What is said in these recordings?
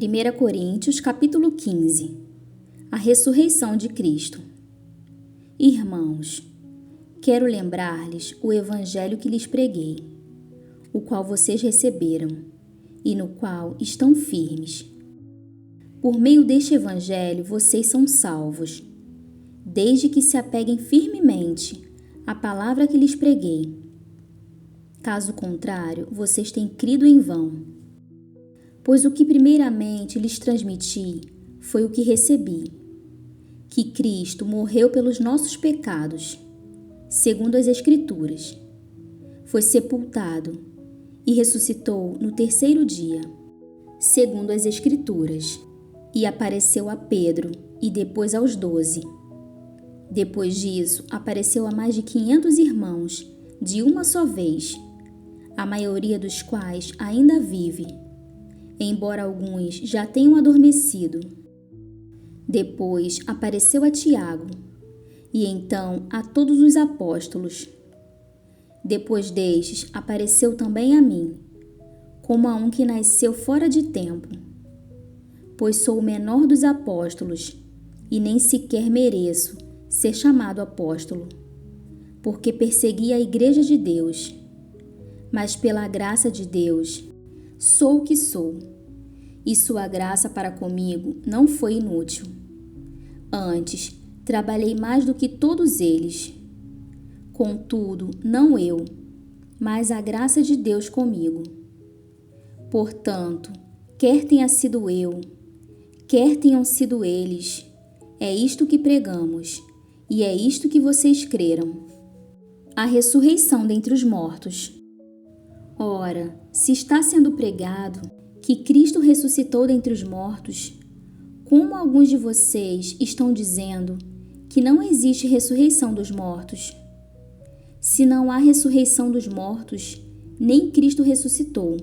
1 Coríntios, capítulo 15. A ressurreição de Cristo. Irmãos, quero lembrar-lhes o evangelho que lhes preguei, o qual vocês receberam, e no qual estão firmes. Por meio deste evangelho vocês são salvos, desde que se apeguem firmemente à palavra que lhes preguei. Caso contrário, vocês têm crido em vão. Pois o que primeiramente lhes transmiti foi o que recebi, que Cristo morreu pelos nossos pecados, segundo as Escrituras. Foi sepultado e ressuscitou no terceiro dia, segundo as Escrituras, e apareceu a Pedro e depois aos 12. Depois disso, apareceu a mais de 500 irmãos, de uma só vez, a maioria dos quais ainda vive, embora alguns já tenham adormecido. Depois apareceu a Tiago, e então a todos os apóstolos. Depois destes apareceu também a mim, como a um que nasceu fora de tempo, pois sou o menor dos apóstolos, e nem sequer mereço ser chamado apóstolo, porque persegui a igreja de Deus. Mas pela graça de Deus, sou o que sou, e sua graça para comigo não foi inútil. Antes, trabalhei mais do que todos eles. Contudo, não eu, mas a graça de Deus comigo. Portanto, quer tenha sido eu, quer tenham sido eles, é isto que pregamos, e é isto que vocês creram: a ressurreição dentre os mortos. Ora, se está sendo pregado que Cristo ressuscitou dentre os mortos, como alguns de vocês estão dizendo que não existe ressurreição dos mortos? Se não há ressurreição dos mortos, nem Cristo ressuscitou.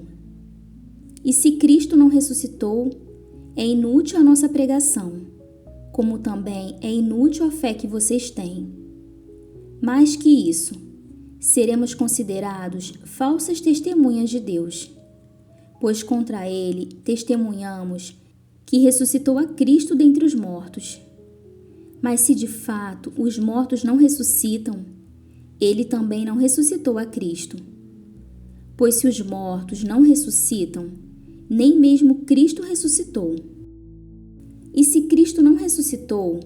E se Cristo não ressuscitou, é inútil a nossa pregação, como também é inútil a fé que vocês têm. Mais que isso, seremos considerados falsas testemunhas de Deus, pois contra ele testemunhamos que ressuscitou a Cristo dentre os mortos. Mas se de fato os mortos não ressuscitam, ele também não ressuscitou a Cristo. Pois se os mortos não ressuscitam, nem mesmo Cristo ressuscitou. E se Cristo não ressuscitou,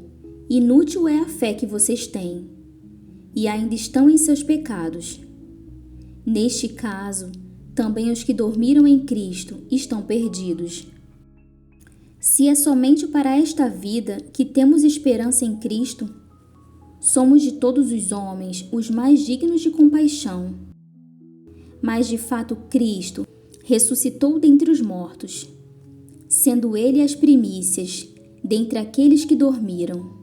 inútil é a fé que vocês têm, e ainda estão em seus pecados. Neste caso, também os que dormiram em Cristo estão perdidos. Se é somente para esta vida que temos esperança em Cristo, somos de todos os homens os mais dignos de compaixão. Mas de fato Cristo ressuscitou dentre os mortos, sendo ele as primícias dentre aqueles que dormiram.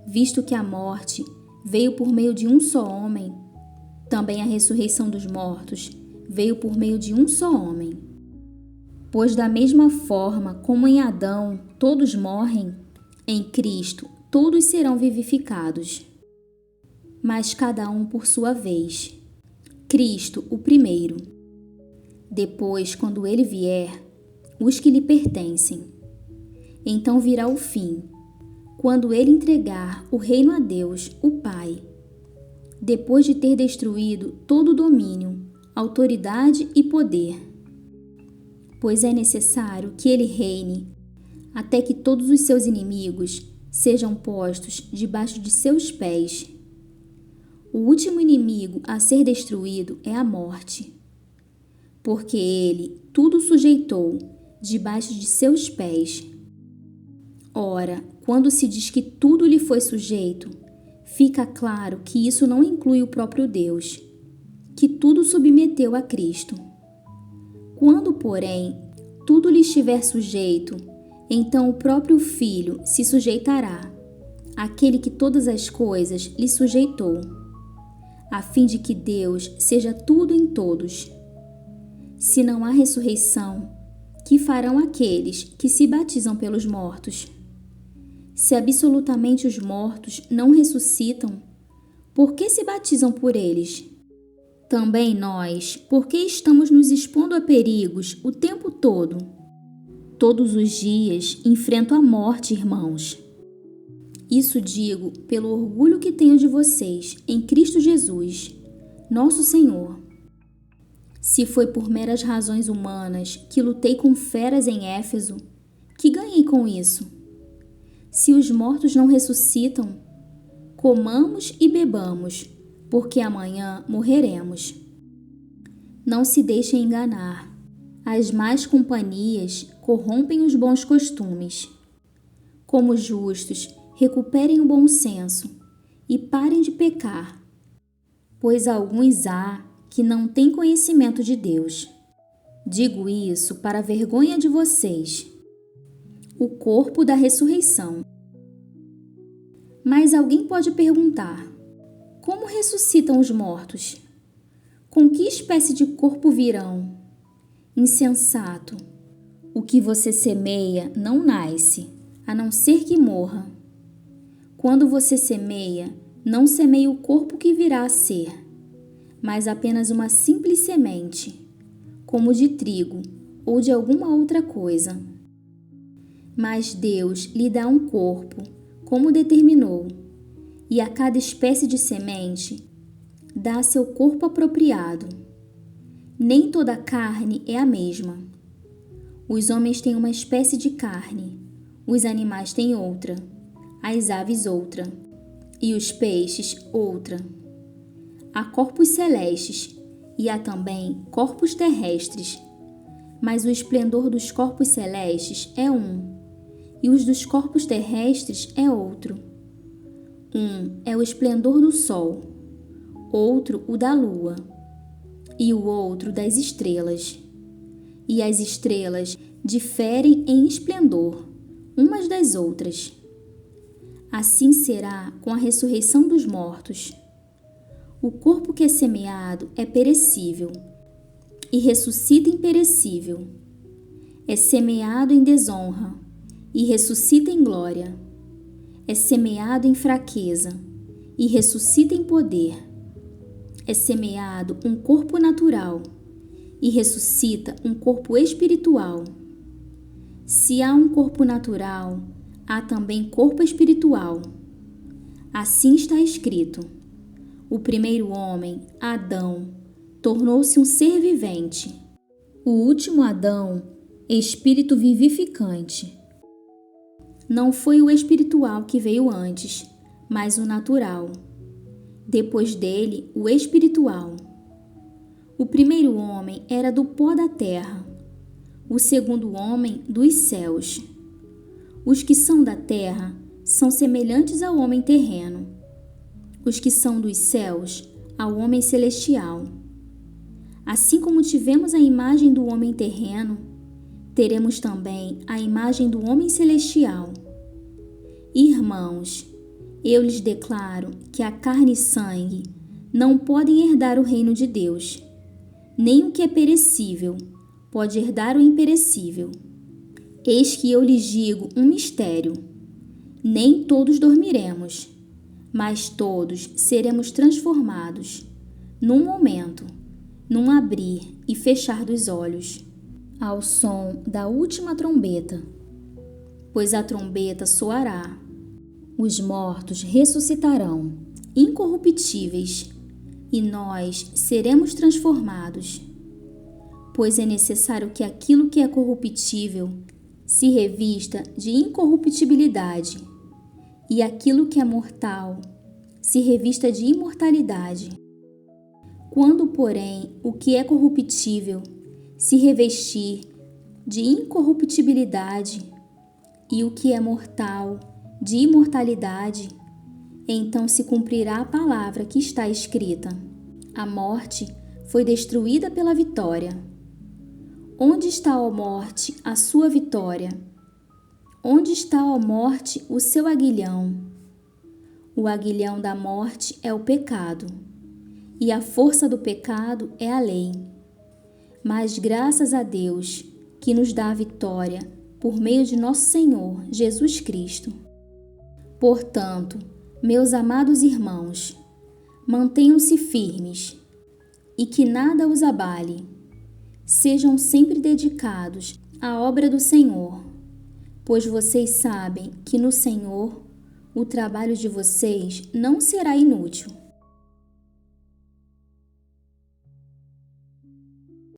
Visto que a morte veio por meio de um só homem, também a ressurreição dos mortos veio por meio de um só homem. Pois da mesma forma como em Adão todos morrem, em Cristo todos serão vivificados, mas cada um por sua vez. Cristo o primeiro. Depois, quando ele vier, os que lhe pertencem. Então virá o fim, quando ele entregar o reino a Deus, o Pai, depois de ter destruído todo o domínio, autoridade e poder. Pois é necessário que ele reine, até que todos os seus inimigos sejam postos debaixo de seus pés. O último inimigo a ser destruído é a morte, porque ele tudo sujeitou debaixo de seus pés. Ora, quando se diz que tudo lhe foi sujeito, fica claro que isso não inclui o próprio Deus, que tudo submeteu a Cristo. Quando, porém, tudo lhe estiver sujeito, então o próprio Filho se sujeitará, àquele que todas as coisas lhe sujeitou, a fim de que Deus seja tudo em todos. Se não há ressurreição, que farão aqueles que se batizam pelos mortos? Se absolutamente os mortos não ressuscitam, por que se batizam por eles? Também nós, por que estamos nos expondo a perigos o tempo todo? Todos os dias enfrento a morte, irmãos. Isso digo pelo orgulho que tenho de vocês em Cristo Jesus, nosso Senhor. Se foi por meras razões humanas que lutei com feras em Éfeso, que ganhei com isso? Se os mortos não ressuscitam, comamos e bebamos, porque amanhã morreremos. Não se deixem enganar. As más companhias corrompem os bons costumes. Como justos, recuperem o bom senso e parem de pecar, pois alguns há que não têm conhecimento de Deus. Digo isso para a vergonha de vocês. O corpo da ressurreição. Mas alguém pode perguntar: como ressuscitam os mortos? Com que espécie de corpo virão? Insensato! O que você semeia não nasce, a não ser que morra. Quando você semeia, não semeia o corpo que virá a ser, mas apenas uma simples semente, como de trigo ou de alguma outra coisa. Mas Deus lhe dá um corpo, como determinou, e a cada espécie de semente dá seu corpo apropriado. Nem toda carne é a mesma. Os homens têm uma espécie de carne, os animais têm outra, as aves outra, e os peixes outra. Há corpos celestes e há também corpos terrestres, mas o esplendor dos corpos celestes é um, e os dos corpos terrestres é outro. Um é o esplendor do sol, outro o da lua, e o outro das estrelas. E as estrelas diferem em esplendor umas das outras. Assim será com a ressurreição dos mortos. O corpo que é semeado é perecível e ressuscita imperecível. É semeado em desonra e ressuscita em glória. É semeado em fraqueza e ressuscita em poder. É semeado um corpo natural e ressuscita um corpo espiritual. Se há um corpo natural, há também corpo espiritual. Assim está escrito: o primeiro homem, Adão, tornou-se um ser vivente. O último Adão, espírito vivificante. Não foi o espiritual que veio antes, mas o natural. Depois dele, o espiritual. O primeiro homem era do pó da terra, o segundo homem dos céus. Os que são da terra são semelhantes ao homem terreno. Os que são dos céus, ao homem celestial. Assim como tivemos a imagem do homem terreno, teremos também a imagem do homem celestial. Irmãos, eu lhes declaro que a carne e sangue não podem herdar o reino de Deus, nem o que é perecível pode herdar o imperecível. Eis que eu lhes digo um mistério: nem todos dormiremos, mas todos seremos transformados, num momento, num abrir e fechar dos olhos, ao som da última trombeta. Pois a trombeta soará. Os mortos ressuscitarão, incorruptíveis, e nós seremos transformados. Pois é necessário que aquilo que é corruptível se revista de incorruptibilidade, e aquilo que é mortal se revista de imortalidade. Quando, porém, o que é corruptível se revestir de incorruptibilidade e o que é mortal de imortalidade, então se cumprirá a palavra que está escrita: a morte foi destruída pela vitória. Onde está, ó morte, a sua vitória? Onde está, ó morte, o seu aguilhão? O aguilhão da morte é o pecado, e a força do pecado é a lei. Mas graças a Deus, que nos dá a vitória por meio de nosso Senhor Jesus Cristo. Portanto, meus amados irmãos, mantenham-se firmes e que nada os abale. Sejam sempre dedicados a obra do Senhor, pois vocês sabem que no Senhor o trabalho de vocês não será inútil.